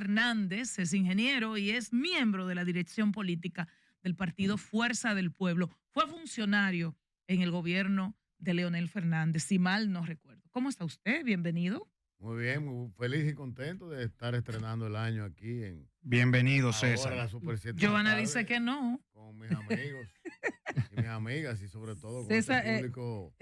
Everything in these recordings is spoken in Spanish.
Fernández es ingeniero y es miembro de la dirección política del partido Fuerza del Pueblo. Fue funcionario en el gobierno de Leonel Fernández, si mal no recuerdo. ¿Cómo está usted? Bienvenido. Muy bien, muy feliz y contento de estar estrenando el año aquí en Bienvenido, ahora César. la Super 7 Giovanna dice que no. con mis amigos y mis amigas y sobre todo con César, este público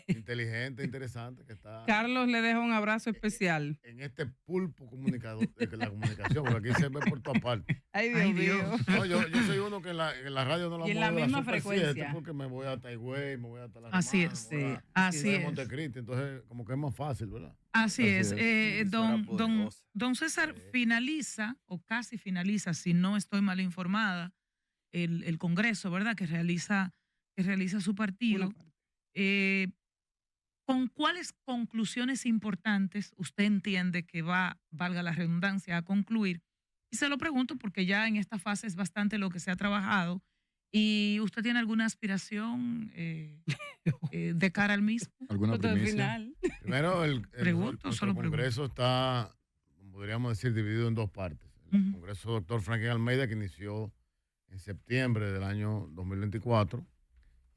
inteligente, interesante que está Carlos le deja un abrazo especial. en este pulpo comunicador de la comunicación, porque aquí se ve por todas partes. Ay, Dios Ay, mío. Dios. No, yo soy uno que en la radio no la Y en muevo la de misma Super frecuencia. 7 porque me voy a Taigüey, me voy hasta la Así Romana, es, me voy a- así me voy a es. Montecristi, entonces como que es más fácil, ¿verdad? Así es. Emisora poderosa. Don César finaliza, o casi finaliza, si no estoy mal informada, el Congreso, ¿verdad? Que realiza su partido. Una parte. ¿Con cuáles conclusiones importantes usted entiende que va, valga la redundancia, a concluir? Y se lo pregunto porque ya en esta fase es bastante lo que se ha trabajado. ¿Y usted tiene alguna aspiración de cara al mismo? ¿Alguna Punto de primicia? final. Primero, Pregunto, nuestro solo pregunto. Congreso está, podríamos decir, dividido en dos partes. El Ujú. Congreso Dr. Franklin Almeida, que inició en septiembre del año 2024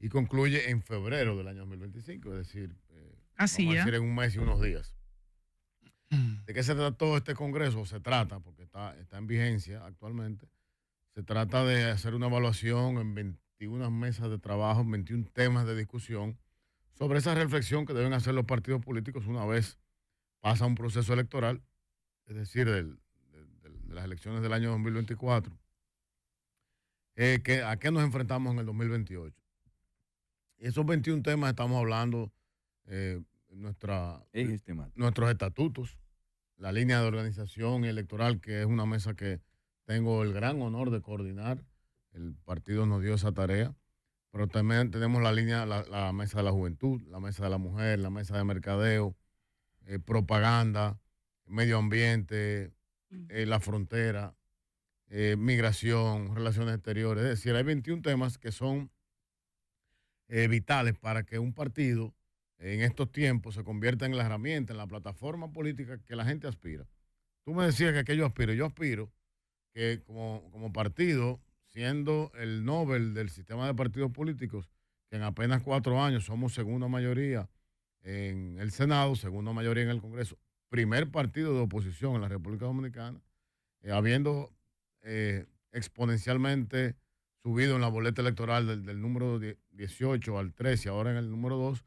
y concluye en febrero del año 2025, es decir, Así vamos a ya. decir en un mes y unos días. ¿De qué se trató este Congreso? Se trata, porque está en vigencia actualmente, se trata de hacer una evaluación en 21 mesas de trabajo, en 21 temas de discusión sobre esa reflexión que deben hacer los partidos políticos una vez pasa un proceso electoral, es decir, de las elecciones del año 2024, ¿a qué nos enfrentamos en el 2028? Y esos 21 temas estamos hablando nuestros estatutos, la línea de organización electoral, que es una mesa que tengo el gran honor de coordinar. El partido nos dio esa tarea, pero también tenemos la línea, la mesa de la juventud, la mesa de la mujer, la mesa de mercadeo, propaganda, medio ambiente, la frontera, migración, relaciones exteriores. Es decir, hay 21 temas que son vitales para que un partido en estos tiempos se convierta en la herramienta, en la plataforma política que la gente aspira. Tú me decías que a qué yo aspiro que como partido, siendo el Nobel del sistema de partidos políticos, que en apenas 4 años somos segunda mayoría en el Senado, segunda mayoría en el Congreso, primer partido de oposición en la República Dominicana, habiendo exponencialmente subido en la boleta electoral del número 18 al 13, ahora en el número 2,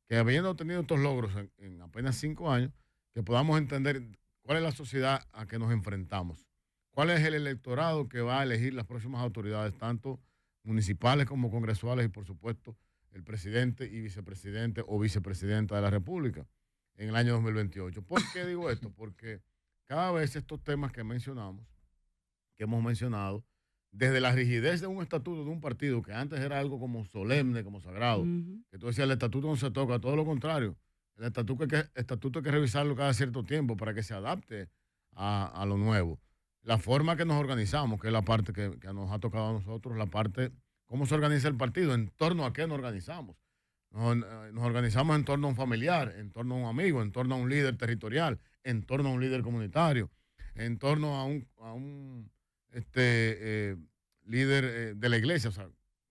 que habiendo tenido estos logros en apenas 5 años, que podamos entender cuál es la sociedad a que nos enfrentamos, cuál es el electorado que va a elegir las próximas autoridades, tanto municipales como congresuales y por supuesto el presidente y vicepresidente o vicepresidenta de la República en el año 2028. ¿Por qué digo esto? Porque cada vez estos temas que hemos mencionado, desde la rigidez de un estatuto de un partido que antes era algo como solemne, como sagrado, que tú decías el estatuto no se toca, todo lo contrario. El estatuto hay que revisarlo cada cierto tiempo para que se adapte a lo nuevo. La forma que nos organizamos, que es la parte que nos ha tocado a nosotros, la parte, cómo se organiza el partido, en torno a qué nos organizamos. Nos organizamos en torno a un familiar, en torno a un amigo, en torno a un líder territorial, en torno a un líder comunitario, en torno a un líder de la iglesia. O sea,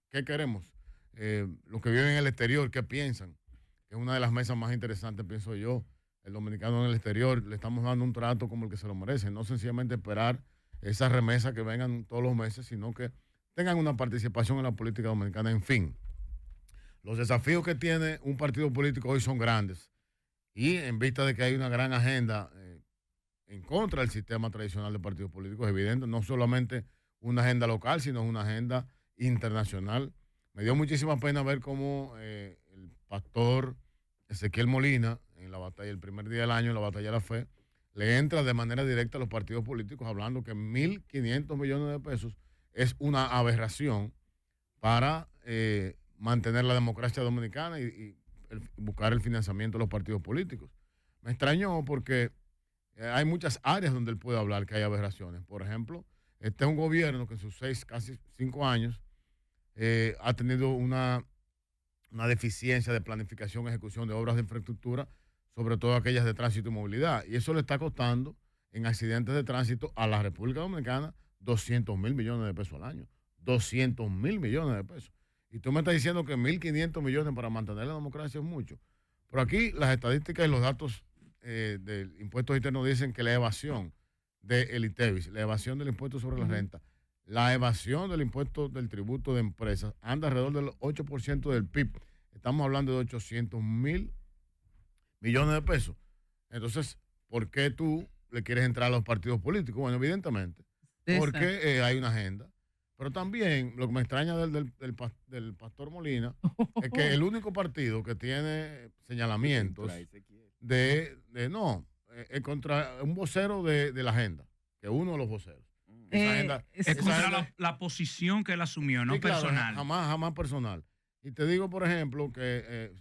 ¿qué queremos? Los que viven en el exterior, ¿qué piensan? Que es una de las mesas más interesantes, pienso yo. El dominicano en el exterior, le estamos dando un trato como el que se lo merece, no sencillamente esperar esas remesas que vengan todos los meses, sino que tengan una participación en la política dominicana. En fin, los desafíos que tiene un partido político hoy son grandes y en vista de que hay una gran agenda en contra del sistema tradicional de partidos políticos, es evidente, no solamente una agenda local, sino una agenda internacional. Me dio muchísima pena ver cómo el pastor Ezequiel Molina, en la batalla, el primer día del año, en la batalla de la fe, le entra de manera directa a los partidos políticos hablando que 1.500 millones de pesos es una aberración para mantener la democracia dominicana y buscar el financiamiento de los partidos políticos. Me extrañó porque hay muchas áreas donde él puede hablar que hay aberraciones. Por ejemplo, este es un gobierno que en sus casi 5 años ha tenido una deficiencia de planificación y ejecución de obras de infraestructura, sobre todo aquellas de tránsito y movilidad. Y eso le está costando en accidentes de tránsito a la República Dominicana 200.000 millones de pesos al año. 200.000 millones de pesos. Y tú me estás diciendo que 1.500 millones para mantener la democracia es mucho. Pero aquí las estadísticas y los datos del impuesto interno dicen que la evasión del ITEVIS, la evasión del impuesto sobre la renta, la evasión del impuesto del tributo de empresas anda alrededor del 8% del PIB. Estamos hablando de 800.000 millones de pesos. Entonces, ¿por qué tú le quieres entrar a los partidos políticos? Bueno, evidentemente, porque hay una agenda. Pero también lo que me extraña del pastor Molina es que el único partido que tiene señalamientos es contra un vocero de la agenda, que es uno de los voceros. Es contra la posición que él asumió, no personal. Claro, jamás personal. Y te digo, por ejemplo, que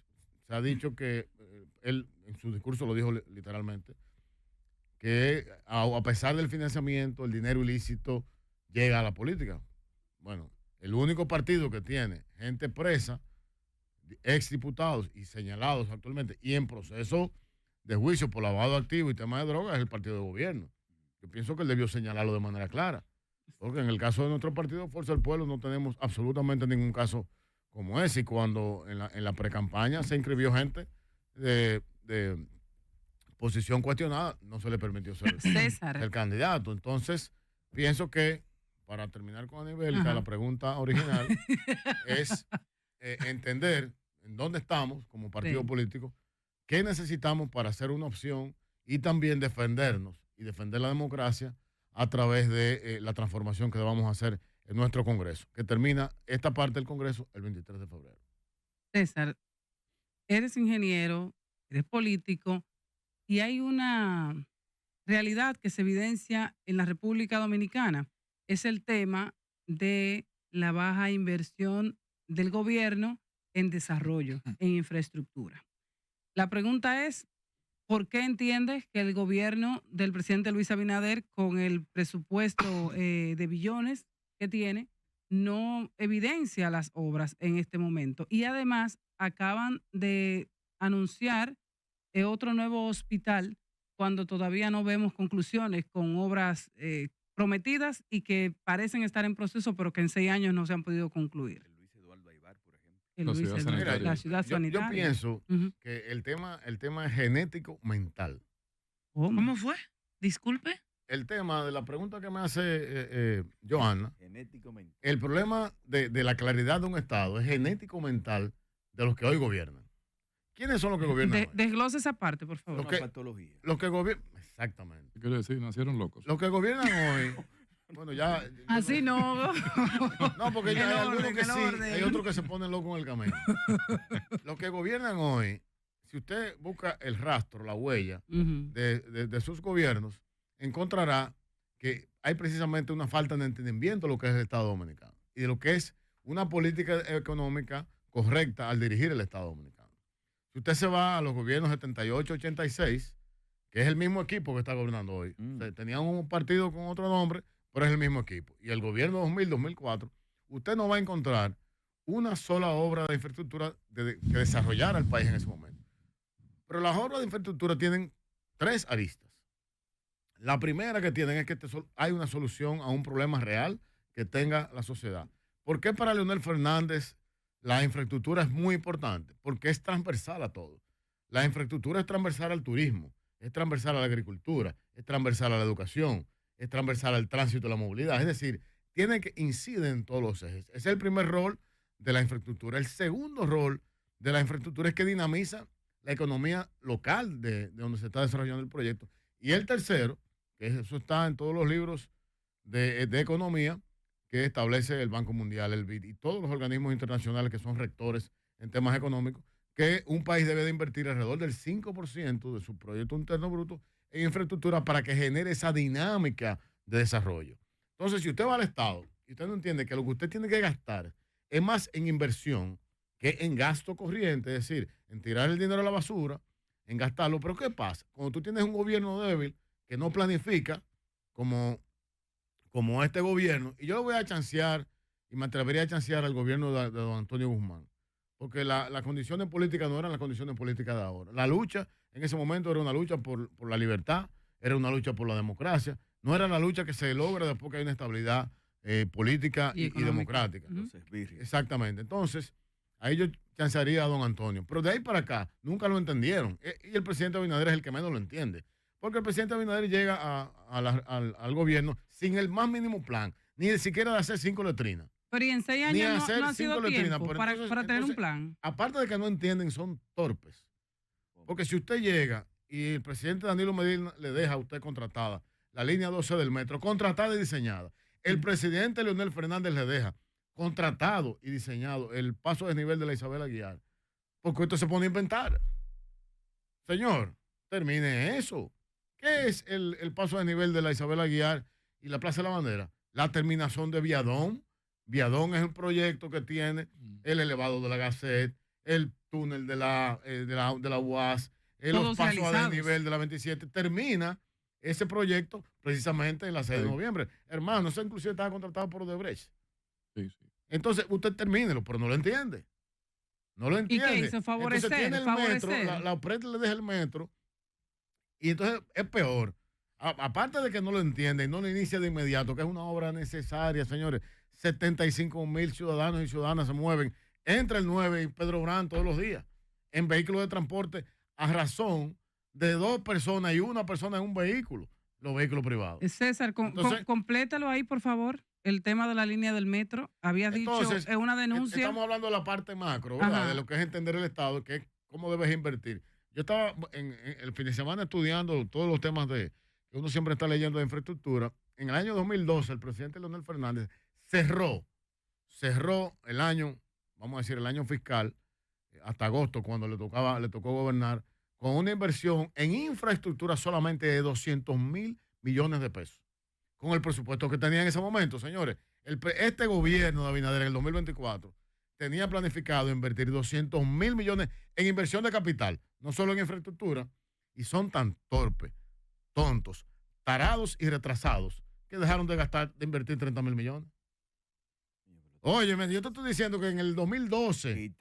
se ha dicho que él en su discurso lo dijo literalmente, que a pesar del financiamiento, el dinero ilícito llega a la política. Bueno, el único partido que tiene gente presa, exdiputados y señalados actualmente y en proceso de juicio por lavado activo y tema de drogas es el partido de gobierno. Yo pienso que él debió señalarlo de manera clara, porque en el caso de nuestro partido Fuerza del Pueblo no tenemos absolutamente ningún caso como ese, y cuando en la precampaña se inscribió gente de posición cuestionada, no se le permitió ser el candidato. Entonces, pienso que, para terminar con Anibelka, la pregunta original es entender en dónde estamos como partido político, qué necesitamos para hacer una opción y también defendernos y defender la democracia a través de la transformación que vamos a hacer en nuestro Congreso, que termina esta parte del Congreso el 23 de febrero. César, eres ingeniero, eres político y hay una realidad que se evidencia en la República Dominicana. Es el tema de la baja inversión del gobierno en desarrollo, en infraestructura. La pregunta es, ¿por qué entiendes que el gobierno del presidente Luis Abinader, con el presupuesto de billones que tiene, no evidencia las obras en este momento? Y además acaban de anunciar otro nuevo hospital cuando todavía no vemos conclusiones con obras prometidas y que parecen estar en proceso, pero que en 6 años no se han podido concluir. El Luis Eduardo Aybar, por ejemplo. La ciudad sanitaria. Yo pienso que el tema es genético mental. ¿Cómo fue? Disculpe. El tema de la pregunta que me hace Johanna, Genético mental. el problema de la claridad de un Estado es genético mental de los que hoy gobiernan. ¿Quiénes son los que gobiernan hoy? Desglose esa parte, por favor. Los que gobiernan, exactamente. ¿Qué quiere decir? Nacieron locos. Los que gobiernan hoy, bueno, ya... Así no. No, porque ya hay algunos que sí, hay otros que se ponen locos en el camino. Los que gobiernan hoy, si usted busca el rastro, la huella de sus gobiernos, encontrará que hay precisamente una falta de entendimiento de lo que es el Estado Dominicano y de lo que es una política económica correcta al dirigir el Estado Dominicano. Si usted se va a los gobiernos 78, 86, que es el mismo equipo que está gobernando hoy, o sea, tenían un partido con otro nombre, pero es el mismo equipo. Y el gobierno 2000, 2004, usted no va a encontrar una sola obra de infraestructura que desarrollara el país en ese momento. Pero las obras de infraestructura tienen 3 aristas. La primera que tienen es que hay una solución a un problema real que tenga la sociedad. ¿Por qué para Leonel Fernández la infraestructura es muy importante? Porque es transversal a todo. La infraestructura es transversal al turismo, es transversal a la agricultura, es transversal a la educación, es transversal al tránsito y la movilidad. Es decir, tiene que incidir en todos los ejes. Ese es el primer rol de la infraestructura. El segundo rol de la infraestructura es que dinamiza la economía local de donde se está desarrollando el proyecto. Y el tercero, que eso está en todos los libros de economía que establece el Banco Mundial, el BID y todos los organismos internacionales que son rectores en temas económicos, que un país debe de invertir alrededor del 5% de su Producto Interno Bruto en infraestructura para que genere esa dinámica de desarrollo. Entonces, si usted va al Estado y usted no entiende que lo que usted tiene que gastar es más en inversión que en gasto corriente, es decir, en tirar el dinero a la basura, en gastarlo, pero ¿qué pasa? Cuando tú tienes un gobierno débil que no planifica como este gobierno, y yo lo voy a chancear y me atrevería a chancear al gobierno de don Antonio Guzmán, porque las condiciones políticas no eran las condiciones políticas de ahora. La lucha en ese momento era una lucha por la libertad, era una lucha por la democracia, no era la lucha que se logra después que hay una estabilidad política y democrática. Exactamente. Entonces, ahí yo chancearía a don Antonio. Pero de ahí para acá, nunca lo entendieron. Y el presidente Abinader es el que menos lo entiende. Porque el presidente Abinader llega al gobierno sin el más mínimo plan, ni siquiera de hacer 5 letrinas. Pero y en 6 años no ha sido tiempo para tener un plan. Aparte de que no entienden, son torpes. Porque si usted llega y el presidente Danilo Medina le deja a usted contratada la línea 12 del metro, contratada y diseñada. El presidente Leonel Fernández le deja contratado y diseñado el paso de nivel de la Isabel Aguiar. Porque usted se pone a inventar. Señor, termine eso. ¿Qué es el paso de nivel de la Isabel Aguiar y la Plaza de la Bandera? La terminación de Viadón. Viadón es el proyecto que tiene el elevado de la Gacet, el túnel de la UAS, los pasos a desnivel de la 27. Termina ese proyecto precisamente en la 6 de noviembre. Hermano, eso inclusive estaba contratado por Odebrecht. Sí. Entonces, usted termínelo, pero no lo entiende. No lo entiende. ¿Y qué hizo? Favorecer. Entonces tiene el metro, la OPRED le deja el metro, y entonces es peor. Aparte de que no lo entiende y no lo inicia de inmediato, que es una obra necesaria, señores. 75,000 ciudadanos y ciudadanas se mueven entre el 9 y Pedro Brán todos los días en vehículos de transporte a razón de 2 personas y 1 persona en un vehículo, los vehículos privados. César, complétalo ahí, por favor, el tema de la línea del metro. Habías dicho en una denuncia. Estamos hablando de la parte macro, ¿verdad? De lo que es entender el Estado, que es cómo debes invertir. Yo estaba en el fin de semana estudiando todos los temas que uno siempre está leyendo de infraestructura. En el año 2012, el presidente Leonel Fernández cerró el año, vamos a decir, el año fiscal, hasta agosto, cuando le tocó gobernar, con una inversión en infraestructura solamente de 200,000 millones de pesos. Con el presupuesto que tenía en ese momento, señores. Este gobierno de Abinader en el 2024 tenía planificado invertir 200,000 millones en inversión de capital, no solo en infraestructura, y son tan torpes, tontos, tarados y retrasados que dejaron de invertir 30,000 millones. Oye, yo te estoy diciendo que en el 2012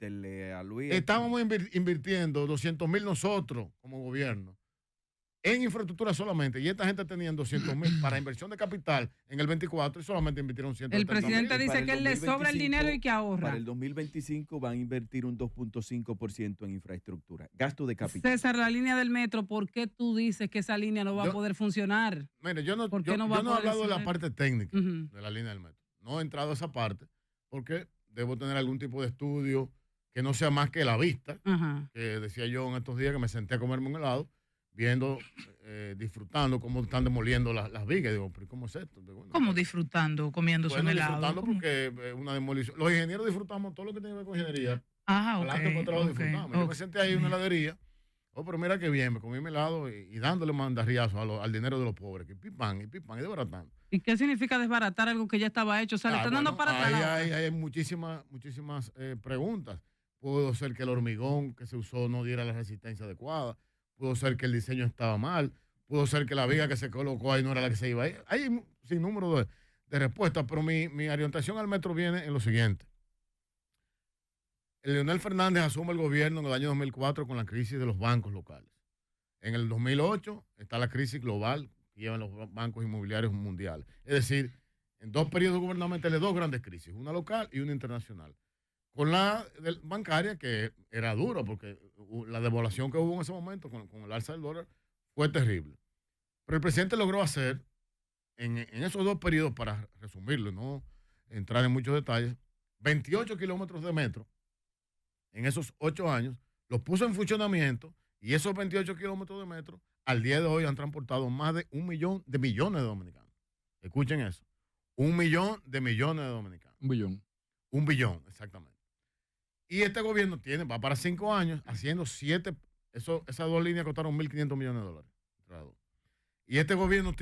estábamos invirtiendo 200,000 nosotros como gobierno en infraestructura solamente, y esta gente tenía 200,000 para inversión de capital en el 24 y solamente invirtieron 130,000. El presidente dice que él le sobra el dinero y que ahorra. Para el 2025 van a invertir un 2.5% en infraestructura, gasto de capital. César, la línea del metro, ¿por qué tú dices que esa línea no va a poder funcionar? Mire, yo no he hablado de la parte técnica de la línea del metro. No he entrado a esa parte porque debo tener algún tipo de estudio que no sea más que la vista, que decía yo en estos días que me senté a comerme un helado, viendo, disfrutando cómo están demoliendo las vigas. Digo, ¿pero cómo es esto? Bueno, ¿cómo disfrutando, comiéndose un helado? Disfrutando porque una demolición. Los ingenieros disfrutamos todo lo que tiene que ver con ingeniería. Disfrutamos. Yo me senté ahí en una heladería. Pero mira qué bien, me comí mi helado y dándole mandarriazo al dinero de los pobres. Que pipan y desbaratando. ¿Y qué significa desbaratar algo que ya estaba hecho? O sea, le están dando para atrás. Hay muchísimas preguntas. Pudo ser que el hormigón que se usó no diera la resistencia adecuada. Pudo ser que el diseño estaba mal. Pudo ser que la viga que se colocó ahí no era la que se iba ahí. Hay un sinnúmero de respuestas, pero mi orientación al metro viene en lo siguiente. Leonel Fernández asume el gobierno en el año 2004 con la crisis de los bancos locales. En el 2008 está la crisis global que llevan los bancos inmobiliarios mundiales. Es decir, en 2 periodos gubernamentales, 2 grandes crisis, una local y una internacional. Con la bancaria, que era dura, porque la devaluación que hubo en ese momento con el alza del dólar fue terrible. Pero el presidente logró hacer, en esos 2 periodos, para resumirlo, no entrar en muchos detalles, 28 kilómetros de metro en esos 8 años, los puso en funcionamiento, y esos 28 kilómetros de metro, al día de hoy han transportado más de 1 millón de millones de dominicanos. Escuchen eso. 1 millón de millones de dominicanos. 1 billón, exactamente. Y este gobierno va para 5 años haciendo 7, esas 2 líneas costaron 1.500 millones de dólares. Y este gobierno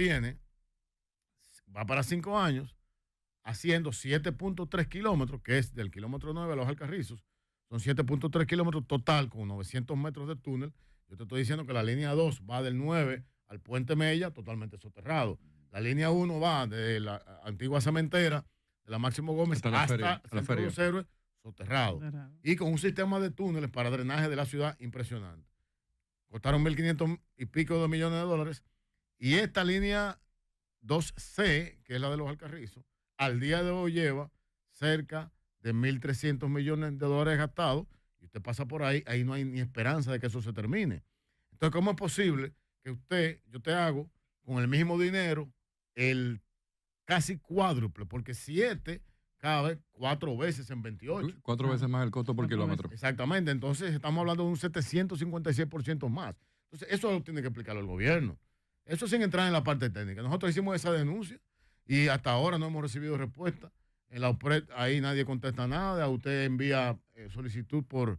va para 5 años haciendo 7.3 kilómetros, que es del kilómetro 9 a Los Alcarrizos, son 7.3 kilómetros total con 900 metros de túnel. Yo te estoy diciendo que la línea 2 va del 9 al Puente Mella totalmente soterrado. La línea 1 va de la antigua cementera, de la Máximo Gómez hasta Centro de los Héroes, soterrado. Y con un sistema de túneles para drenaje de la ciudad impresionante. Costaron 1.500 y pico de millones de dólares. Y esta línea 2C, que es la de los Alcarrizos, al día de hoy lleva cerca de 1.300 millones de dólares gastados, y usted pasa por ahí no hay ni esperanza de que eso se termine. Entonces, ¿cómo es posible que yo te hago con el mismo dinero el casi cuádruple? Porque 7 cabe 4 veces en 28. 4 veces más el costo por kilómetro. Exactamente, entonces estamos hablando de un 756% más. Entonces, eso lo tiene que explicarlo el gobierno. Eso sin entrar en la parte técnica. Nosotros hicimos esa denuncia y hasta ahora no hemos recibido respuesta. En la OPRED ahí nadie contesta nada. Usted envía solicitud por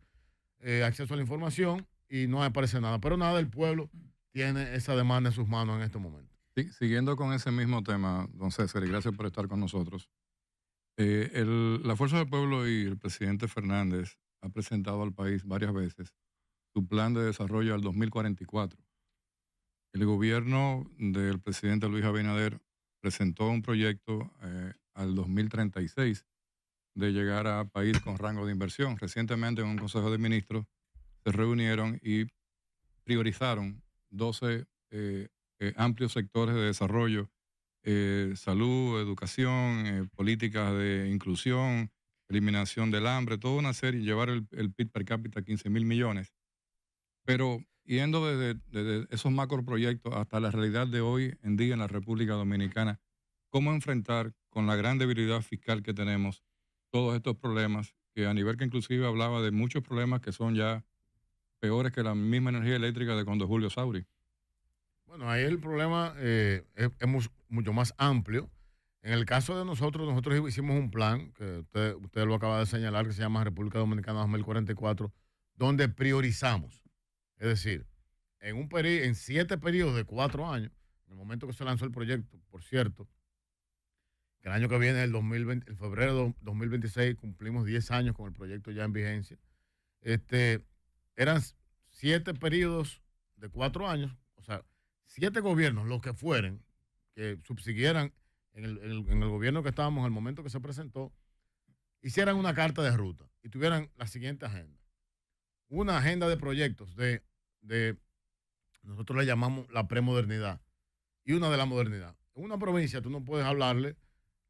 acceso a la información y no aparece nada. Pero nada, el pueblo tiene esa demanda en sus manos en este momento. Sí, siguiendo con ese mismo tema, don César, y gracias por estar con nosotros. La Fuerza del Pueblo y el presidente Fernández ha presentado al país varias veces su plan de desarrollo al 2044. El gobierno del presidente Luis Abinader presentó un proyecto al 2036 de llegar a país con rango de inversión. Recientemente en un Consejo de Ministros se reunieron y priorizaron 12 amplios sectores de desarrollo, salud, educación, políticas de inclusión, eliminación del hambre, toda una serie, llevar el PIB per cápita a 15.000 millones. Pero yendo desde esos macroproyectos hasta la realidad de hoy en día en la República Dominicana, ¿cómo enfrentar con la gran debilidad fiscal que tenemos todos estos problemas? Que a nivel que inclusive hablaba de muchos problemas que son ya peores que la misma energía eléctrica de cuando Julio Sauri. Bueno, ahí el problema es mucho más amplio. En el caso de nosotros hicimos un plan, que usted lo acaba de señalar, que se llama República Dominicana 2044, donde priorizamos. Es decir, en 7 periodos de 4 años, en el momento que se lanzó el proyecto, por cierto, que el año que viene, en febrero de 2026, cumplimos 10 años con el proyecto ya en vigencia. Eran 7 periodos de 4 años, o sea, 7 gobiernos, los que fueren, que subsiguieran en el gobierno que estábamos en el momento que se presentó, hicieran una carta de ruta y tuvieran la siguiente agenda. Una agenda de proyectos nosotros le llamamos la premodernidad, y una de la modernidad. En una provincia tú no puedes hablarle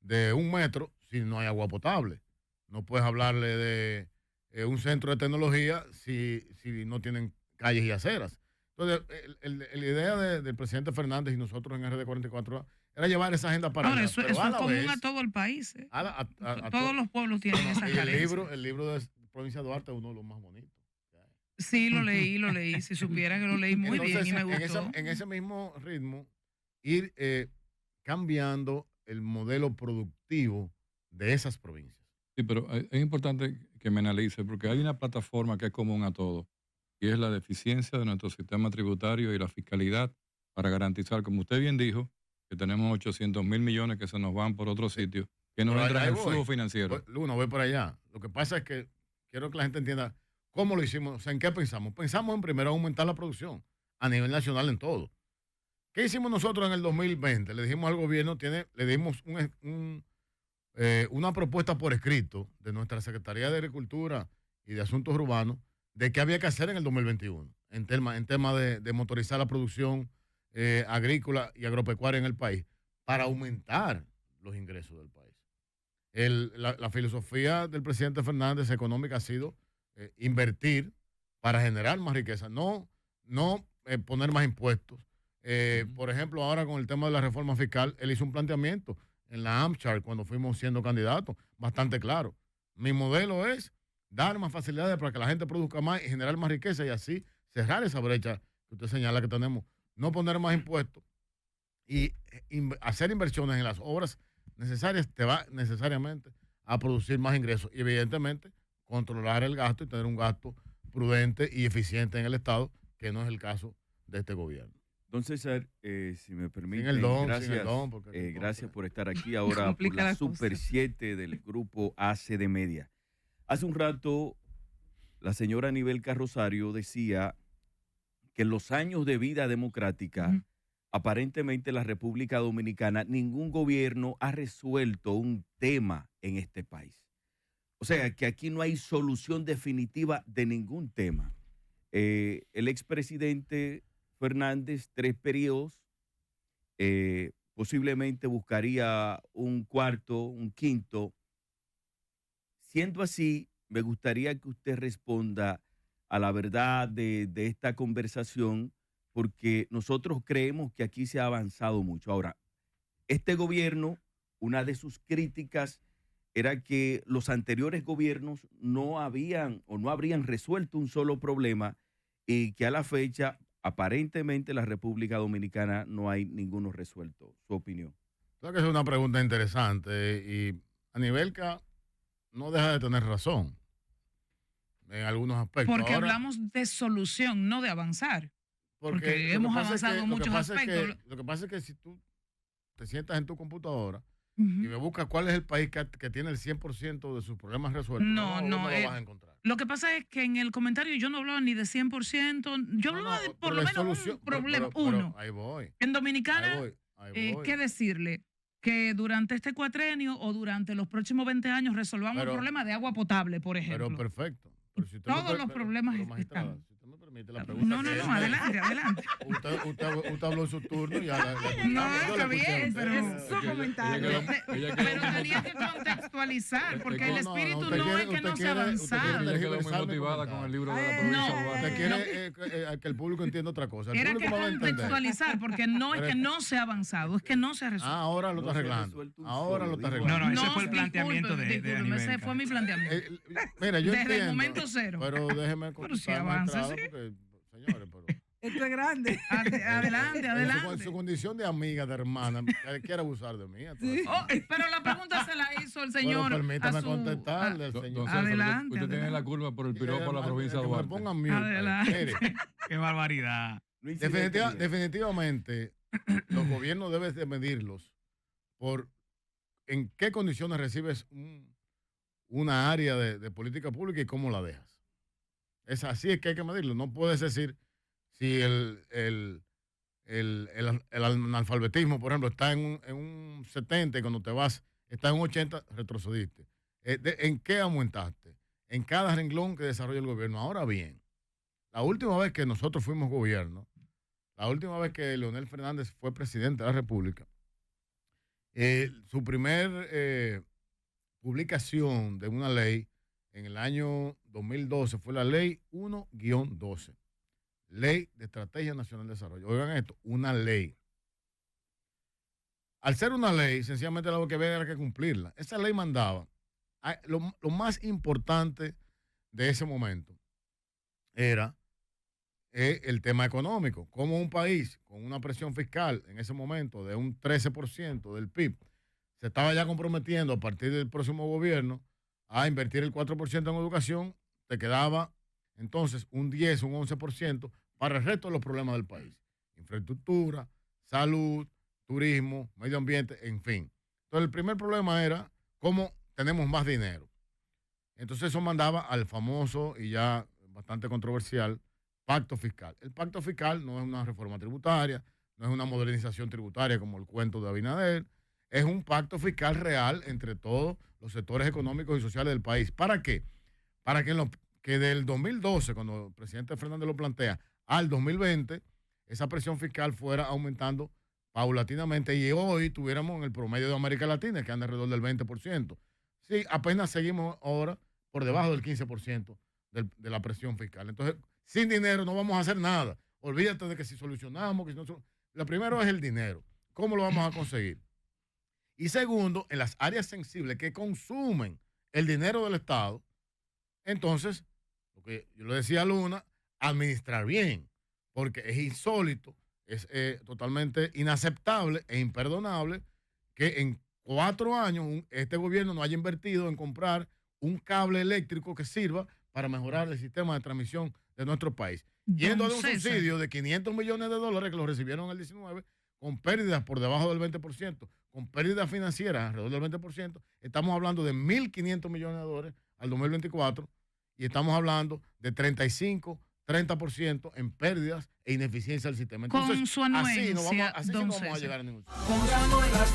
de un metro si no hay agua potable. No puedes hablarle de un centro de tecnología si no tienen calles y aceras. Entonces, la idea del presidente Fernández y nosotros en RD44 era llevar esa agenda para Ahora, allá. eso es común a todo el país. Todos los pueblos tienen esa carencia. El libro de Provincia de Duarte es uno de los más bonitos. Sí, lo leí. Si supiera que lo leí muy bien y me gustó. En ese mismo ritmo, ir cambiando el modelo productivo de esas provincias. Sí, pero es importante que me analice, porque hay una plataforma que es común a todos, y es la deficiencia de nuestro sistema tributario y la fiscalidad para garantizar, como usted bien dijo, que tenemos 800.000 millones que se nos van por otros sitios, que nos entran en el flujo financiero. Luna, voy por allá. Lo que pasa es que quiero que la gente entienda cómo lo hicimos, o sea, en qué pensamos. Pensamos en primero aumentar la producción a nivel nacional en todo. ¿Qué hicimos nosotros en el 2020? Le dijimos al gobierno, le dimos una propuesta por escrito de nuestra Secretaría de Agricultura y de Asuntos Urbanos de qué había que hacer en el 2021 en tema de motorizar la producción agrícola y agropecuaria en el país para aumentar los ingresos del país. La filosofía del presidente Fernández económica ha sido invertir para generar más riqueza, no poner más impuestos. Por ejemplo, ahora con el tema de la reforma fiscal, él hizo un planteamiento en la AmChart cuando fuimos siendo candidatos, bastante claro. Mi modelo es dar más facilidades para que la gente produzca más y generar más riqueza y así cerrar esa brecha que usted señala que tenemos. No poner más impuestos y hacer inversiones en las obras necesarias te va necesariamente a producir más ingresos y evidentemente controlar el gasto y tener un gasto prudente y eficiente en el Estado, que no es el caso de este gobierno. Don César, si me permite, gracias por estar aquí ahora por la Super 7 del grupo ACD Media. Hace un rato, la señora Anibelca Rosario decía que en los años de vida democrática, aparentemente en la República Dominicana, ningún gobierno ha resuelto un tema en este país. O sea, que aquí no hay solución definitiva de ningún tema. El expresidente Fernández, 3 periodos, posiblemente buscaría un cuarto, un quinto. Siendo así, me gustaría que usted responda a la verdad de esta conversación, porque nosotros creemos que aquí se ha avanzado mucho. Ahora, este gobierno, una de sus críticas era que los anteriores gobiernos no habrían resuelto un solo problema y que a la fecha, aparentemente, la República Dominicana no hay ninguno resuelto. ¿Su opinión? Creo que es una pregunta interesante y Anibelka no deja de tener razón en algunos aspectos. Porque hablamos de solución, no de avanzar. Porque hemos avanzado en muchos aspectos. Lo que pasa es que si tú te sientas en tu computadora y me buscas cuál es el país que tiene el 100% de sus problemas resueltos, no lo vas a encontrar. Lo que pasa es que en el comentario yo no hablaba ni de 100%, yo hablaba de por lo menos un problema, uno. Ahí voy. En Dominicana, ¿qué decirle? Que durante este cuatrienio o durante los próximos 20 años resolvamos el problema de agua potable, por ejemplo. Pero perfecto. Pero si todos los problemas están. Si usted me permite la pregunta. No, adelante. Usted habló en su turno y ya está bien, pero es su comentario. Pero tenía que contextualizar, porque el espíritu no es que no se ha avanzado. Ella quedó muy motivada con el libro de la provincia. Usted quiere que el público entienda otra cosa. Era que contextualizar, porque no es que no se ha resuelto. Ahora lo está arreglando. No, ese fue el planteamiento de Anibelka. Ese fue mi planteamiento. Mira, yo entiendo. Desde el momento cero. Pero déjeme contestar, si avanza, ¿sí? Porque, señores, pero... Esto es grande. Adelante. En su condición de amiga, de hermana, quiere abusar de mí. ¿Sí? Pero la pregunta se la hizo el señor. Pero permítame contestarle al señor. Adelante. Usted tiene la curva por el piropo a la provincia de Duarte. Me pongan mute. Adelante. Qué barbaridad. Definitivamente, los gobiernos debes de medirlos por en qué condiciones recibes una área de política pública y cómo la dejas. Es así, es que hay que medirlo. No puedes decir si el analfabetismo, por ejemplo, está en un 70 y cuando te vas está en un 80, retrocediste. ¿En qué aumentaste? En cada renglón que desarrolla el gobierno. Ahora bien, la última vez que nosotros fuimos gobierno, la última vez que Leonel Fernández fue presidente de la República, su primer publicación de una ley en el año 2012 fue la ley 1-12, Ley de Estrategia Nacional de Desarrollo. Oigan esto, una ley. Al ser una ley, sencillamente lo que había era que cumplirla. Esa ley mandaba, lo más importante de ese momento era el tema económico. Como un país con una presión fiscal en ese momento de un 13% del PIB se estaba ya comprometiendo a partir del próximo gobierno a invertir el 4% en educación, te quedaba entonces un 10, un 11% para el resto de los problemas del país. Infraestructura, salud, turismo, medio ambiente, en fin. Entonces el primer problema era cómo tenemos más dinero. Entonces eso mandaba al famoso y ya bastante controversial pacto fiscal. El pacto fiscal no es una reforma tributaria, no es una modernización tributaria como el cuento de Abinader, es un pacto fiscal real entre todos los sectores económicos y sociales del país. ¿Para qué? Para que del 2012, cuando el presidente Fernández lo plantea, al 2020, esa presión fiscal fuera aumentando paulatinamente y hoy tuviéramos en el promedio de América Latina, que anda alrededor del 20%. Sí, apenas seguimos ahora por debajo del 15% de la presión fiscal. Entonces, sin dinero no vamos a hacer nada. Olvídate de que si solucionamos, lo primero es el dinero. ¿Cómo lo vamos a conseguir? Y segundo, en las áreas sensibles que consumen el dinero del Estado, entonces, lo que yo le decía a Luna, administrar bien, porque es insólito, es totalmente inaceptable e imperdonable que en 4 años este gobierno no haya invertido en comprar un cable eléctrico que sirva para mejorar el sistema de transmisión de nuestro país. Yendo de un subsidio de $500 millones que lo recibieron en el 19, con pérdidas por debajo del 20%, con pérdidas financieras alrededor del 20%, estamos hablando de $1.500 millones al 2024 y estamos hablando de 35-30% en pérdidas e ineficiencia del sistema. Entonces, con su anuencia, así no vamos a llegar a ningún sitio. Con su anuencia,